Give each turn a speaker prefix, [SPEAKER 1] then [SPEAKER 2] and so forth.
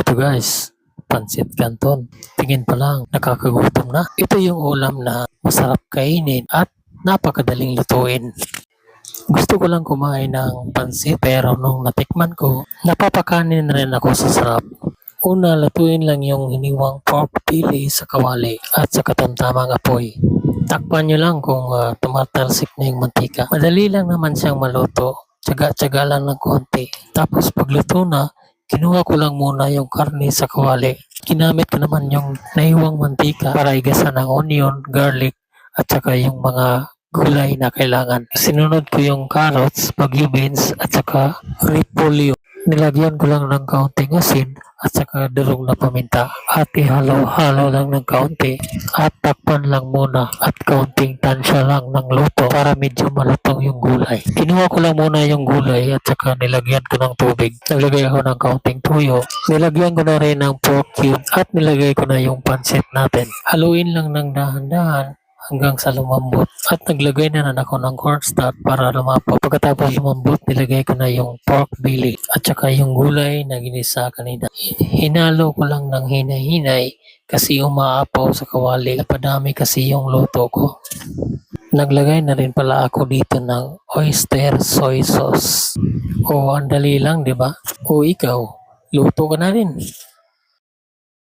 [SPEAKER 1] Ito guys, pansit canton. Tingin pa lang, nakakagutom na. Ito yung ulam na masarap kainin at napakadaling lutuin. Gusto ko lang kumain ng pansit pero nung natikman ko, napapakanin na rin ako sa sarap. Una, lutuin lang yung hiniwang pork belly sa kawali at sa katamtamang apoy. Takpan nyo lang kung tumatalsik na yung mantika. Madali lang naman siyang maluto. Tsaga-tsaga lang ng konti. Tapos pagluto na, kinuha ko lang muna yung karne sa kawali. Ginamit ko naman yung naiwang mantika para igasan ng onion, garlic, at saka yung mga gulay na kailangan. Sinunod ko yung carrots, bagyo beans, at saka repolyo. Nilagyan ko lang ng kaunting asin at saka durog na paminta at ihalo-halo lang ng kaunti at takpan lang muna at kaunting tansya lang ng luto para medyo malutong yung gulay. Kinuha ko lang muna yung gulay at saka nilagyan ko ng tubig. Naglagay ako ng kaunting tuyo. Nilagyan ko na rin ng pork cube at nilagay ko na yung pansit natin. Haluin lang ng dahan-dahan hanggang sa lumambot. At naglagay na ako ng cornstarch para lumapo. Pagkatapos lumambot, nilagay ko na yung pork belly at saka yung gulay na ginisa kanina. Hinalo ko lang ng hinay-hinay kasi umaapaw sa kawali. Napadami kasi yung luto ko. Naglagay na rin pala ako dito ng oyster soy sauce. O, ang dali lang, di ba? O ikaw, luto ka na rin.